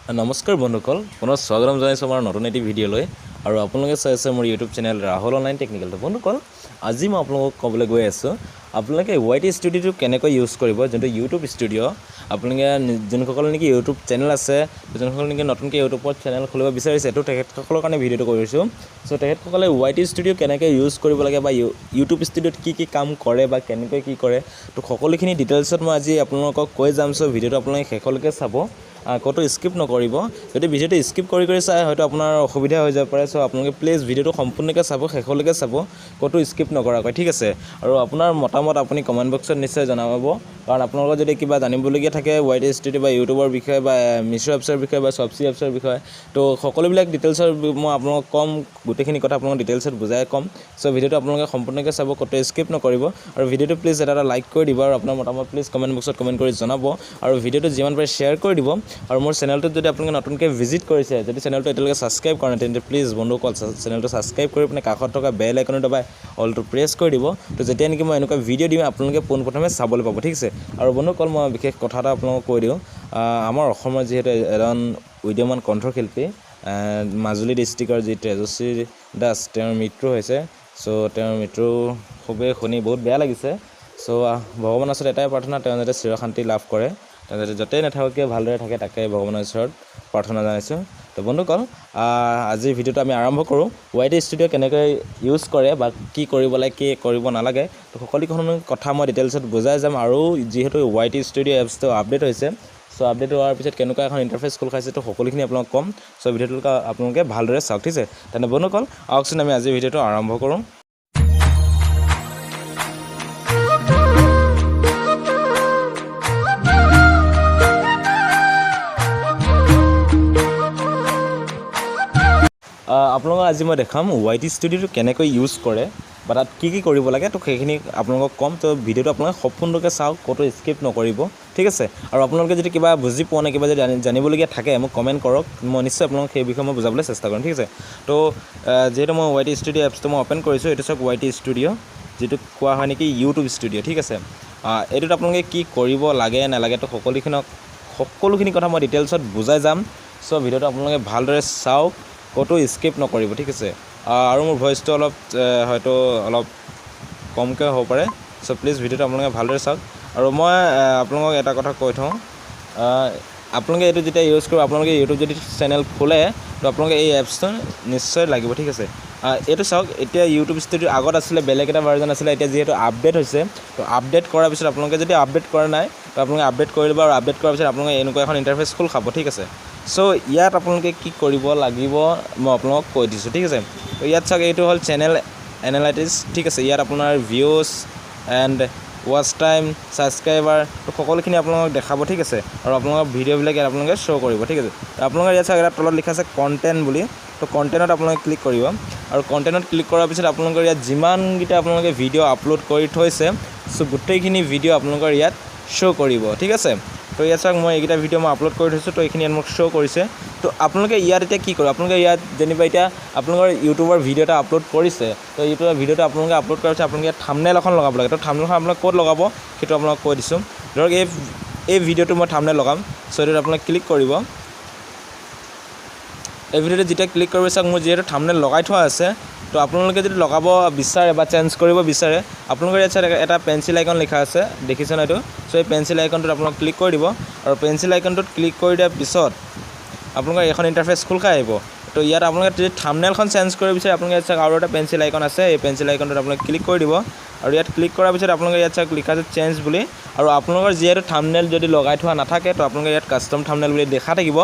নমস্কাৰ বন্ধুসকল, পুনৰ স্বাগতম জনাইছোঁ আমাৰ নতুন এটি ভিডিঅ'লৈ। আৰু আপোনালোকে চাই আছে মোৰ ইউটিউব চেনেল ৰাহুল অনলাইন টেকনিকেলটো। বন্ধুসকল, আজি মই আপোনালোকক ক'বলৈ গৈ আছোঁ আপোনালোকে YT ষ্টুডিঅ'টো কেনেকৈ ইউজ কৰিব। যোনটো ইউটিউব ষ্টুডিঅ' আপোনালোকে যোনসকল নেকি ইউটিউব চেনেল আছে, যোনসকল নেকি নতুনকৈ ইউটিউবত চেনেল খুলিব বিচাৰিছে, তো তেখেতসকলৰ কাৰণে ভিডিঅ'টো কৰিছোঁ। চ' তেখেতসকলে YT ষ্টুডিঅ' কেনেকৈ ইউজ কৰিব লাগে বা ইউটিউব ষ্টুডিঅ'ত কি কাম কৰে বা কেনেকৈ কি কৰে, তো সকলোখিনি ডিটেইলছত মই আজি আপোনালোকক কৈ যাম। চ' ভিডিঅ'টো আপোনালোকে শেষলৈকে চাব, ক'তো স্কিপ নকৰিব। যদি ভিডিঅ'টো স্কিপ কৰি চাই হয়তো আপোনাৰ অসুবিধা হৈ যাব পাৰে। চ' আপোনালোকে প্লিজ ভিডিঅ'টো সম্পূৰ্ণকৈ চাব, শেষলৈকে চাব, ক'তো স্কিপ নকৰাকৈ, ঠিক আছে। আৰু আপোনাৰ মতামত আপুনি কমেণ্ট বক্সত নিশ্চয় জনাব, কাৰণ আপোনালোকৰ যদি কিবা জানিবলগীয়া থাকে YT ষ্টুডিঅ' বা ইউটিউবৰ বিষয়ে বা মিছো এপছৰ বিষয়ে বা চবচি এপছৰ বিষয়ে, তো সকলোবিলাক ডিটেইলছৰ মই আপোনালোকক ক'ম, গোটেইখিনি কথা আপোনালোকক ডিটেইলছত বুজাই ক'ম। চ' ভিডিঅ'টো আপোনালোকে সম্পূৰ্ণকৈ চাব, ক'তো স্কিপ নকৰিব। আৰু ভিডিঅ'টো প্লিজ এটা লাইক কৰি দিব, আৰু আপোনাৰ মতামত প্লিজ কমেণ্ট বক্সত কমেণ্ট কৰি জনাব, আৰু ভিডিঅ'টো যিমান পাৰে শ্বেয়াৰ কৰি দিব। আৰু মোৰ চেনেলটোত যদি আপোনালোকে নতুনকৈ ভিজিট কৰিছে, যদি চেনেলটো এতিয়ালৈকে ছাবস্ক্ৰাইব কৰা নাই, তেন্তে প্লিজ বন্ধুসকল চেনেলটো ছাবস্ক্ৰাইব কৰি পিনে কাষত থকা বেল আইকনটো দবাই অলটো প্ৰেছ কৰি দিব। তো যেতিয়া নেকি মই এনেকুৱা ভিডিঅ' দিম আপোনালোকে পোনপ্ৰথমে চাবলৈ পাব, ঠিক আছে। আৰু বন্ধুসকল, মই বিশেষ কথা এটা আপোনালোকক কৈ দিওঁ। আমাৰ অসমৰ যিহেতু এজন উদীয়মান কণ্ঠশিল্পী, মাজুলী ডিষ্ট্ৰিক্টৰ যি তেজস্বী দাস, তেওঁৰ মৃত্যু হৈছে। চ' তেওঁৰ মৃত্যু খুবেই শুনি বহুত বেয়া লাগিছে। চ' ভগৱানৰ ওচৰত এটাই প্ৰাৰ্থনা, তেওঁ যাতে চিৰশান্তি লাভ কৰে, তেওঁ যাতে য'তেই নাথাকে ভালদৰে থাকে, তাকে ভগৱানৰ ওচৰত প্ৰাৰ্থনা জনাইছোঁ। তো বন্ধুসকল, আজিৰ ভিডিঅ'টো আমি আৰম্ভ কৰোঁ। YT ষ্টুডিঅ' কেনেকৈ ইউজ কৰে বা কি কৰিব লাগে, কি কৰিব নালাগে, তো সকলোখিনি কথা মই ডিটেইলছত বুজাই যাম। আৰু যিহেতু YT ষ্টুডিঅ' এপছটো আপডেট হৈছে, চ' আপডেট হোৱাৰ পিছত কেনেকুৱা এখন ইণ্টাৰফেচ খোল খাইছে, তো সকলোখিনি আপোনালোকক ক'ম। চ' ভিডিঅ'টো আপোনালোকে ভালদৰে চাওক, ঠিক আছে। তেনে বন্ধুসকল, আহকচোন আমি আজিৰ ভিডিঅ'টো আৰম্ভ কৰোঁ। আপোনালোকক আজি মই দেখাম YT ষ্টুডিঅ'টো কেনেকৈ ইউজ কৰে বা তাত কি কৰিব লাগে, তো সেইখিনি আপোনালোকক ক'ম। তো ভিডিঅ'টো আপোনালোকে সম্পূৰ্ণকৈ চাওক, ক'তো স্কিপ নকৰিব, ঠিক আছে। আৰু আপোনালোকে যদি কিবা বুজি পোৱা নাই, কিবা যদি জানিবলগীয়া থাকে, মোক কমেণ্ট কৰক, মই নিশ্চয় আপোনালোকক সেই বিষয়ে মই বুজাবলৈ চেষ্টা কৰিম, ঠিক আছে। তো যিহেতু মই YT ষ্টুডিঅ' এপছটো মই অ'পেন কৰিছোঁ, এইটো চাওক YT ষ্টুডিঅ', যিটো কোৱা হয় নেকি ইউটিউব ষ্টুডিঅ', ঠিক আছে। এইটোত আপোনালোকে কি কৰিব লাগে নালাগে, তো সকলোখিনি কথা মই ডিটেইলছত বুজাই যাম। চ' ভিডিঅ'টো আপোনালোকে ভালদৰে চাওক, ক'তো স্কিপ নকৰিব, ঠিক আছে। আৰু মোৰ ভইচটো হয়তো অলপ কমকৈ হ'ব পাৰে। চ' প্লিজ ভিডিঅ'টো আপোনালোকে ভালদৰে চাওক। আৰু মই আপোনালোকক এটা কথা কৈ থওঁ, আপোনালোকে এইটো যেতিয়া ইউজ কৰিব, আপোনালোকে ইউটিউব যদি চেনেল খোলে, তো আপোনালোকে এই এপছটো নিশ্চয় লাগিব, ঠিক আছে। এইটো চাওক, এতিয়া ইউটিউব ষ্টুডিঅ' আগত আছিলে বেলেগ এটা ভাৰ্জন আছিলে, এতিয়া যিহেতু আপডেট হৈছে, তো আপডেট কৰাৰ পিছত আপোনালোকে যদি আপডেট কৰা নাই, তো আপোনালোকে আপডেট কৰি ল'ব। আৰু আপডেট কৰাৰ পিছত আপোনালোকে এনেকুৱা এখন ইণ্টাৰফেচ খোল খাব, ঠিক আছে। চ' ইয়াত আপোনালোকে কি কৰিব লাগিব মই আপোনালোকক কৈ দিছোঁ, ঠিক আছে। তো ইয়াত চাওক, এইটো হ'ল চেনেল এনালাইটিক্স, ঠিক আছে। ইয়াত আপোনাৰ views and watch time, subscriber, তো সকলোখিনি আপোনালোকক দেখাব, ঠিক আছে। আৰু আপোনালোকৰ ভিডিঅ'বিলাক ইয়াত আপোনালোকে শ্ব' কৰিব, ঠিক আছে। আপোনালোকৰ ইয়াত চাওক, এটা তলত লিখা আছে কণ্টেণ্ট বুলি, তো কণ্টেণ্টত আপোনালোকে ক্লিক কৰিব। আৰু কণ্টেণ্টত ক্লিক কৰাৰ পিছত আপোনালোকৰ ইয়াত যিমানকেইটা আপোনালোকে ভিডিঅ' আপলোড কৰি থৈছে, চ' গোটেইখিনি ভিডিঅ' আপোনালোকৰ ইয়াত শ্ব' কৰিব, ঠিক আছে। তো ইয়াত চাওক, মই এইকেইটা ভিডিঅ' মই আপলোড কৰি থৈছোঁ, তো এইখিনি ইয়াত মোক শ্ব' কৰিছে। তো আপোনালোকে ইয়াত এতিয়া কি কৰিব, আপোনালোকে ইয়াত যেনিবা এতিয়া আপোনালোকৰ ইউটিউবৰ ভিডিঅ' এটা আপলোড কৰিছে, তো ইউটিউবৰ ভিডিঅ'টো আপোনালোকে আপলোড কৰাৰ পিছত আপোনালোকে ইয়াত থাম্বনেইল এখন লগাব লাগে। তো থাম্বনেইলখন আপোনালোকে ক'ত লগাব সেইটো আপোনালোকক কৈ দিছোঁ। ধৰক এই ভিডিঅ'টো মই থাম্বনেইল লগাম, চ' এইটোত আপোনালোকে ক্লিক কৰিব। এই ভিডিঅ'টো যেতিয়া ক্লিক কৰিব, চাওক মোৰ যিহেতু থাম্বনেইল লগাই থোৱা আছে, তো আপোনালোকে যদি লগাব বিচাৰে বা চেঞ্জ কৰিব বিচাৰে, আপোনালোকৰ ইয়াত চাওক এটা পেঞ্চিল আইকন লিখা আছে, দেখিছে ন এইটো। চ' এই পেঞ্চিল আইকনটোত আপোনালোকে ক্লিক কৰি দিব। আৰু পেঞ্চিল আইকনটোত ক্লিক কৰি দিয়াৰ পিছত আপোনালোকৰ এখন ইণ্টাৰফেচ খোল খাই আহিব। তো ইয়াত আপোনালোকে যদি থাম্বনেইলখন চেঞ্জ কৰিব বিচাৰে, আপোনালোকে ইয়াত চাওক আৰু এটা পেঞ্চিল আইকন আছে, এই পেঞ্চিল আইকনটোত আপোনালোকে ক্লিক কৰি দিব। আৰু ইয়াত ক্লিক কৰাৰ পিছত আপোনালোকে ইয়াত চাওক লিখা আছে চেঞ্জ বুলি। আৰু আপোনালোকৰ যিহেতু থাম্বনেইল যদি লগাই থোৱা নাথাকে, তো আপোনালোকে ইয়াত কাষ্টম থাম্বনেইল বুলি দেখা থাকিব।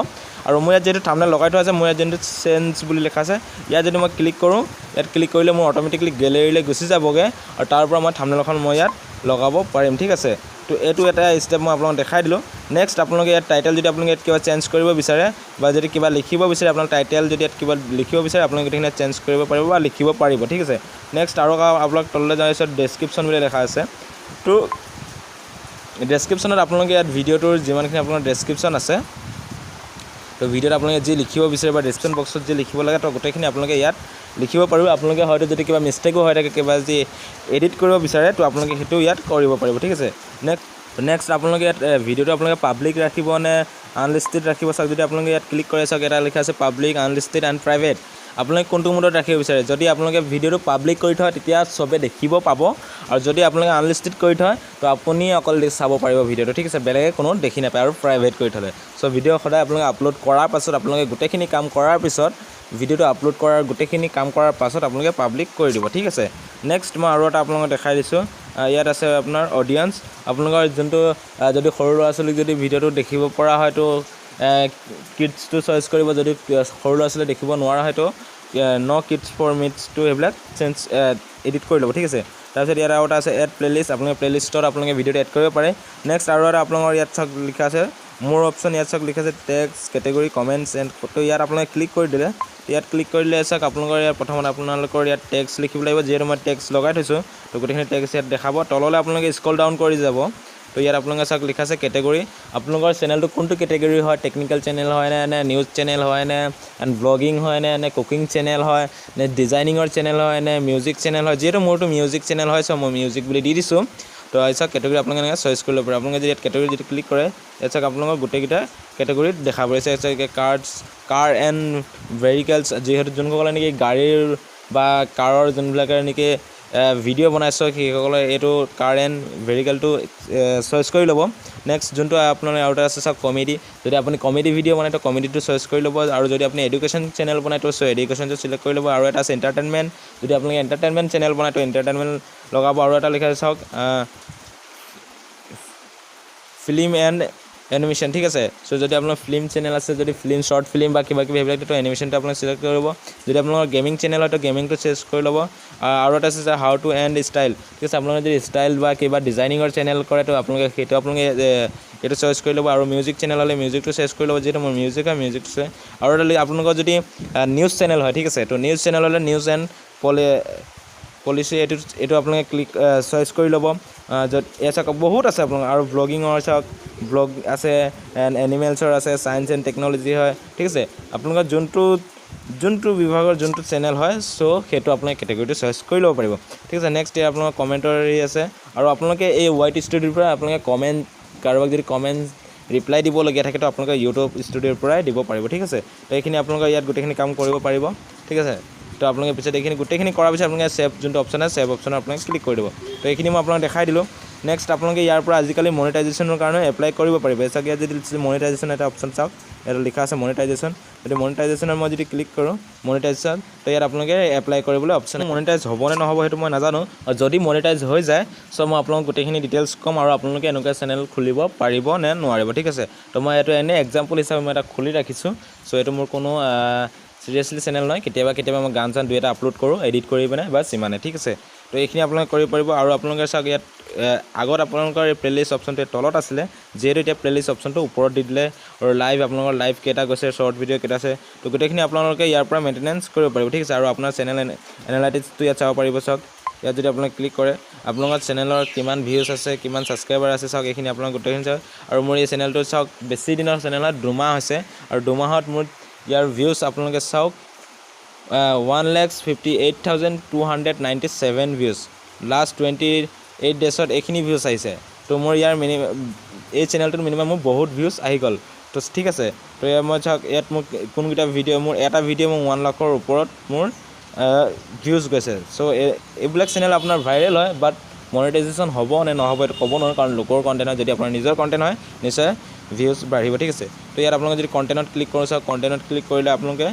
আৰু মোৰ ইয়াত যিহেতু থাম্বনেইল লগাই থোৱা আছে, মোৰ ইয়াত যোনটো চেঞ্জ বুলি লিখা আছে, ইয়াত যদি মই ক্লিক কৰোঁ, ইয়াত ক্লিক কৰিলে মোৰ অট'মেটিকলি গেলেৰীলৈ গুচি যাবগৈ। আৰু তাৰ পৰা মই থাম্বনেইলখন মই ইয়াত লগাব পাৰিম, ঠিক আছে। তো এইটো এটা ষ্টেপ মই আপোনালোকক দেখাই দিলোঁ। নেক্সট আপোনালোকে ইয়াত টাইটেল যদি আপোনালোকে ইয়াত কিবা চেঞ্জ কৰিব বিচাৰে বা যদি কিবা লিখিব বিচাৰে, আপোনালোকে টাইটেল যদি ইয়াত কিবা লিখিব বিচাৰে, আপোনালোকে গোটেইখিনি চেঞ্জ কৰিব পাৰিব বা লিখিব পাৰিব, ঠিক আছে। নেক্সট আৰু আপোনালোক তললৈ যোৱাৰ পিছত ডেছক্ৰিপশ্যন বুলি লিখা আছে। তো ডেছক্ৰিপশ্যনত আপোনালোকে ইয়াত ভিডিঅ'টোৰ যিমানখিনি আপোনাৰ ডেছক্ৰিপশ্যন আছে, তো ভিডিঅ'ত আপোনালোকে যি লিখিব বিচাৰে বা ডেছক্ৰিপশ্যন বক্সত যি লিখিব লাগে, তো গোটেইখিনি আপোনালোকে ইয়াত লিখিব পাৰিব। আপোনালোকে হয়তো যদি কিবা মিষ্টেকো হৈ থাকে, কিবা যদি এডিট কৰিব বিচাৰে, তো আপোনালোকে সেইটো ইয়াত কৰিব পাৰিব, ঠিক আছে। নেক্সট নেক্সট আপোনালোকে ইয়াত ভিডিঅ'টো আপোনালোকে পাব্লিক ৰাখিব নে আনলিষ্টেড ৰাখিব চাওক যদি আপোনালোকে ইয়াত ক্লিক কৰে চাওক এটা লিখা আছে পাব্লিক আনলিষ্টেড এণ্ড প্ৰাইভেট আপোনালোকে কোনটো মোডত ৰাখিব বিচাৰে যদি আপোনালোকে ভিডিঅ'টো পাব্লিক কৰি থয় তেতিয়া চবে দেখিব পাব আৰু যদি আপোনালোকে আনলিষ্টেড কৰি থয় তো আপুনি অকল চাব পাৰিব ভিডিঅ'টো ঠিক আছে বেলেগে কোনো দেখি নাপায় আৰু প্ৰাইভেট কৰি থ'লে চ' ভিডিঅ' সদায় আপোনালোকে আপলোড কৰাৰ পাছত আপোনালোকে গোটেইখিনি কাম কৰাৰ পিছত ভিডিঅ'টো আপলোড কৰাৰ গোটেইখিনি কাম কৰাৰ পাছত আপোনালোকে পাব্লিক কৰি দিব ঠিক আছে নেক্সট মই আৰু এটা আপোনালোকক দেখাই দিছোঁ ইয়াত আছে আপোনাৰ অডিয়েঞ্চ আপোনালোকৰ যোনটো যদি সৰু ল'ৰা ছোৱালীক যদি ভিডিঅ'টো দেখিব পৰা হয় তো কিডছটো চইচ কৰিব যদি সৰু ল'ৰা ছোৱালীয়ে দেখিব নোৱাৰা হয়তো ন' কিডছ ফৰ মিডছটো সেইবিলাক চেঞ্জ এডিট কৰি ল'ব ঠিক আছে তাৰপিছত ইয়াত আৰু এটা আছে এড প্লেলিষ্ট আপোনালোকে প্লেলিষ্টত আপোনালোকে ভিডিঅ'টো এড কৰিব পাৰে নেক্সট আৰু এটা আপোনালোকৰ ইয়াত চাওক লিখা আছে মোৰ অপশ্যন ইয়াত চাওক লিখা আছে টেক্স কেটেগৰী কমেণ্টছ এণ্ড তো ইয়াত আপোনালোকে ক্লিক কৰি দিলে ইয়াত ক্লিক কৰিলে চাওক আপোনালোকৰ ইয়াত প্ৰথমতে আপোনালোকৰ ইয়াত টেক্স লিখিব লাগিব যিহেতু মই টেক্স লগাই থৈছোঁ তো গোটেইখিনি টেক্স ইয়াত দেখাব তললৈ আপোনালোকে স্ক্ৰল ডাউন কৰি যাব তো ইয়াত আপোনালোকে চাওক লিখা আছে কেটেগৰী আপোনালোকৰ চেনেলটো কোনটো কেটেগৰী হয় টেকনিকেল চেনেল হয় নে নিউজ চেনেল হয় নে এণ্ড ব্লগিং হয় নে কুকিং চেনেল হয় নে ডিজাইনিঙৰ চেনেল হয় নে মিউজিক চেনেল হয় যিহেতু মোৰতো মিউজিক চেনেল হয় চ' মই মিউজিক বুলি দি দিছোঁ তো চাওক কেটেগৰী আপোনালোকে এনেকৈ চইচ কৰিব পাৰে আপোনালোকে যদি ইয়াত কেটেগৰী যদি ক্লিক কৰে ইয়াত চাওক আপোনালোকৰ গোটেইকেইটা কেটেগৰীত দেখা পাইছে কাৰ এণ্ড ভেহিকেলছ যিহেতু যোনসকলে নেকি গাড়ীৰ বা কাৰৰ যোনবিলাকে নেকি ভিডিঅ' বনাইছে সেইসকলে এইটো কাৰ এণ্ড ভেহিকেলটো চইচ কৰি ল'ব নেক্সট যোনটো আপোনালোকে আৰু এটা আছে চাওক কমেডি যদি আপুনি কমেডি ভিডিঅ' বনায় তো কমেডিটো চইচ কৰি ল'ব আৰু যদি আপুনি এডুকেশ্যন চেনেল বনায় তো এডুকেশ্যনটো চিলেক্ট কৰি ল'ব আৰু এটা আছে এণ্টাৰটেইনমেণ্ট যদি আপোনালোকে এণ্টাৰটেইনমেণ্ট চেনেল বনায় তো এণ্টাৰটেইনমেণ্ট লগাব আৰু এটা লিখা আছে চাওক ফিল্ম এণ্ড এনিমেশ্যন ঠিক আছে চ' যদি আপোনাৰ ফিল্ম চেনেল আছে যদি ফিল্ম শ্বৰ্ট ফিল্ম বা কিবা কিবি সেইবিলাকতো এনিমেশ্যনটো আপোনালোকে চিলেক্ট কৰি ল'ব যদি আপোনালোকৰ গেমিং চেনেল হয় তো গেমিংটো চেঞ্জ কৰি ল'ব আৰু এটা আছে হাউ টু এণ্ড ষ্টাইল ঠিক আছে আপোনালোকে যদি ষ্টাইল বা কিবা ডিজাইনিঙৰ চেনেল কৰে তো আপোনালোকে সেইটো আপোনালোকে এইটো চইচ কৰি ল'ব আৰু মিউজিক চেনেল হ'লে মিউজিকটো চেঞ্জ কৰি ল'ব যিহেতু মোৰ মিউজিক হয় মিউজিকটো আৰু এটা আপোনালোকৰ যদি নিউজ চেনেল হয় ঠিক আছে তো নিউজ চেনেল হ'লে নিউজ এণ্ড পলিচি এইটো আপোনালোকে ক্লিক চইচ কৰি ল'ব য'ত এয়া চাওক বহুত আছে আপোনালোকৰ আৰু ব্লগিঙৰ চাওক ব্লগ আছে এণ্ড এনিমেলছৰ আছে ছায়েন্স এণ্ড টেকন'লজি হয় ঠিক আছে আপোনালোকৰ যোনটো বিভাগৰ যোনটো চেনেল হয় চ' সেইটো আপোনালোকে কেটেগৰীটো চইচ কৰি ল'ব পাৰিব ঠিক আছে নেক্সট ইয়াত আপোনালোকৰ কমেণ্টৰ আছে আৰু আপোনালোকে এই ৱাইট ষ্টুডিঅ'ৰ পৰা আপোনালোকে কমেণ্ট কাৰোবাক যদি কমেণ্ট ৰিপ্লাই দিবলগীয়া থাকে তো আপোনালোকে ইউটিউব ষ্টুডিঅ'ৰ পৰাই দিব পাৰিব ঠিক আছে তো এইখিনি আপোনালোকে ইয়াত গোটেইখিনি কাম কৰিব পাৰিব ঠিক আছে তো আপোনালোকে পিছত এইখিনি গোটেইখিনি কৰাৰ পিছত আপোনালোকে ছেভ যোনটো অপশ্যন আছে ছেভ অপশ্যনত আপোনালোকে ক্লিক কৰি দিব তো এইখিনি মই আপোনালোক দেখাই দিলোঁ নেক্সট আপোনালোকে ইয়াৰ পৰা আজিকালি মনিটাইজেশ্যনৰ কাৰণে এপ্লাই কৰিব পাৰিব চাগে ইয়াত যদি মনিটাইজেশ্যন এটা অপশ্যন চাওক ইয়াত লিখা আছে মনিটাইজেশ্যন যদি মনিটাইজেশ্যনৰ মই যদি ক্লিক কৰোঁ মনিটাইজেশ্যন তো ইয়াত আপোনালোকে এপ্লাই কৰিবলৈ অপশ্যন মনিটাইজ হ'ব নে নহ'ব সেইটো মই নাজানো আৰু যদি মনিটাইজ হৈ যায় চ' মই আপোনালোকক গোটেইখিনি ডিটেইলছ ক'ম আৰু আপোনালোকে এনেকুৱা চেনেল খুলিব পাৰিব নে নোৱাৰিব ঠিক আছে তো মই এইটো এনেই এক্সাম্পল হিচাপে মই এটা খুলি ৰাখিছোঁ চ' এইটো মোৰ কোনো চিৰিয়াছলি চেনেল নহয় কেতিয়াবা মই গান চান দুই এটা আপলোড কৰোঁ এডিট কৰি পিনে বাছ ইমানে ঠিক আছে তো এইখিনি আপোনালোকে কৰিব পাৰিব আৰু আপোনালোকে চাওক ইয়াত আগত আপোনালোকৰ এই প্লেলিষ্ট অপশ্যনটো তলত আছিলে যিহেতু এতিয়া প্লেলিষ্ট অপশ্যনটো ওপৰত দি দিলে আৰু আপোনালোকৰ লাইভ কেইটা গৈছে শ্বৰ্ট ভিডিঅ' কেইটা আছে তো গোটেইখিনি আপোনালোকে ইয়াৰ পৰা মেইনটেনেঞ্চ কৰিব পাৰিব ঠিক আছে আৰু আপোনাৰ চেনেল এনালাইটিক্সটো ইয়াত চাব পাৰিব চাওক ইয়াত যদি আপোনালোকে ক্লিক কৰে আপোনালোকৰ চেনেলৰ কিমান ভিউজ আছে কিমান ছাবস্ক্ৰাইবাৰ আছে চাওক এইখিনি আপোনালোকে গোটেইখিনি চাওক আৰু মোৰ এই চেনেলটো চাওক বেছি দিনৰ চেনেল হয় 2 মাহ হৈছে আৰু 2 মাহত মোৰ ইয়াৰ ভিউজ আপোনালোকে চাওক 1,58,297 ভিউজ লাষ্ট 28 ডেজত এইখিনি ভিউজ আহিছে তো মোৰ ইয়াৰ এই চেনেলটোত মিনিমাম মোৰ বহুত ভিউজ আহি গ'ল তো ঠিক আছে তো মই চাওক ইয়াত মোক কোনকেইটা ভিডিঅ' মোৰ এটা ভিডিঅ' মোৰ 1 লাখৰ ওপৰত মোৰ ভিউজ গৈছে চ' এইবিলাক চেনেল আপোনাৰ ভাইৰেল হয় বাট মনিটাইজেশ্যন হ'ব নে নহ'ব এইটো ক'ব নোৱাৰোঁ কাৰণ লোকৰ কণ্টেণ্ট হয় যদি আপোনাৰ নিজৰ কণ্টেণ্ট হয় নিশ্চয় ভিউজ বাঢ়িব ঠিক আছে তো ইয়াত আপোনালোকে যদি কণ্টেণ্টত ক্লিক কৰোঁ চাওক কণ্টেণ্টত ক্লিক কৰিলে আপোনালোকে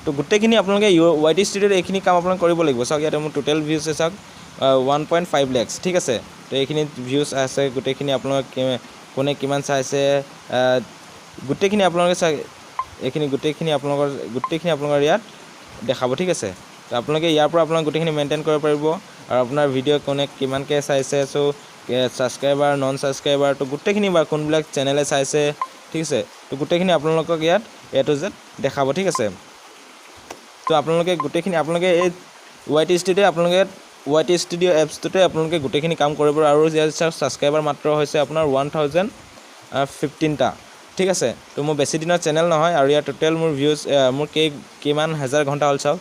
তো গোটেইখিনি আপোনালোকে ৱাইটি ষ্টুডিঅ'ত এইখিনি কাম আপোনালোকে কৰিব লাগিব চাওক ইয়াতে মোৰ টোটেল ভিউজ আছে চাওক 1.5 lakhs ঠিক আছে তো এইখিনি ভিউজ আছে গোটেইখিনি আপোনালোকে কোনে কিমান চাইছে গোটেইখিনি আপোনালোকে চাই এইখিনি গোটেইখিনি আপোনালোকৰ ইয়াত দেখাব ঠিক আছে তো আপোনালোকে ইয়াৰ পৰা আপোনালোকে গোটেইখিনি মেইনটেইন কৰিব পাৰিব আৰু আপোনাৰ ভিডিঅ' কোনে কিমানকৈ চাইছে চ' ছাবস্ক্ৰাইবাৰ নন ছাবস্ক্ৰাইবাৰ তো গোটেইখিনি বা কোনবিলাক চেনেলে চাইছে ঠিক আছে তো গোটেইখিনি আপোনালোকক ইয়াত A to Z দেখাব ঠিক আছে তো আপোনালোকে গোটেইখিনি আপোনালোকে এই ৱাইটি ষ্টুডিঅ' এপছটোতে আপোনালোকে গোটেইখিনি কাম কৰিব আৰু ইয়াত ছাবস্ক্ৰাইবাৰ মাত্ৰ হৈছে আপোনাৰ 1015টা ঠিক আছে তো মোৰ বেছি দিনৰ চেনেল নহয় আৰু ইয়াৰ টোটেল মোৰ ভিউজ মোৰ কিমান হাজাৰ ঘণ্টা হ'ল চাওক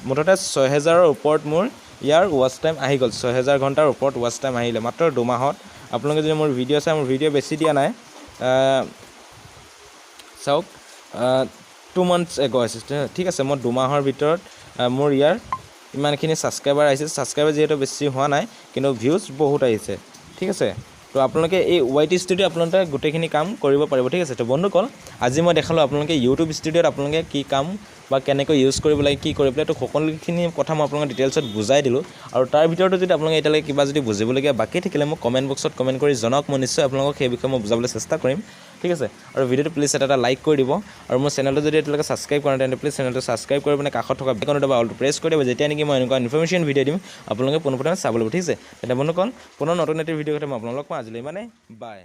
মুঠতে 6000ৰ ওপৰত মোৰ ইয়াৰ ৱাচ টাইম আহি গ'ল 6000 ঘণ্টাৰ ওপৰত ৱাচ টাইম আহিলে মাত্ৰ 2 মাহত আপোনালোকে যদি মোৰ ভিডিঅ' চাই মোৰ ভিডিঅ' বেছি দিয়া নাই চাওক 2 months ago আছে ঠিক আছে মই 2 মাহৰ ভিতৰত মোৰ ইয়াৰ ইমানখিনি ছাবস্ক্ৰাইবাৰ আহিছে ছাবস্ক্ৰাইবাৰ যিহেতু বেছি হোৱা নাই কিন্তু ভিউজ বহুত আহিছে ঠিক আছে তো আপোনালোকে এই YT ষ্টুডিঅ' আপোনালোকে গোটেইখিনি কাম কৰিব পাৰিব ঠিক আছে তো বন্ধুসকল আজি মই দেখালোঁ আপোনালোকে YouTube ষ্টুডিঅ'ত আপোনালোকে কি কাম বা কেনেকৈ ইউজ কৰিব লাগে কি কৰিব লাগে তো সকলোখিনি কথা মই আপোনালোকক ডিটেইলছত বুজাই দিলোঁ আৰু তাৰ ভিতৰতো যদি আপোনালোকে এতিয়ালৈকে কিবা যদি বুজিবলগীয়া বাকী থাকিলে মোক কমেণ্ট বক্সত কমেণ্ট কৰি জনাওক মই নিশ্চয় আপোনালোকক সেই বিষয়ে মই বুজাবলৈ চেষ্টা কৰিম ঠিক আছে আৰু ভিডিঅ'টো প্লিজ এটা লাইক কৰি দিব আৰু মোৰ চেনেলটো যদি এতিয়ালৈকে ছাবস্ক্ৰাইব কৰা নাই তেন্তে প্লিজ চেনেলটো ছাবস্ক্ৰাইব কৰি মানে কাষত থকা বেলআইকনটো বা অলটো প্ৰেছ কৰি দিব যেতিয়া নেকি মই এনেকুৱা ইনফৰমেশ্যন ভিডিঅ' দিম আপোনালোকে পোনপ্ৰথমে চাব লাগিব ঠিক আছে তেন্তে বন্ধুসকল পুনৰ নতুন এটা ভিডিঅ'তে মই আপোনালোকক আজিলৈ মানে বাই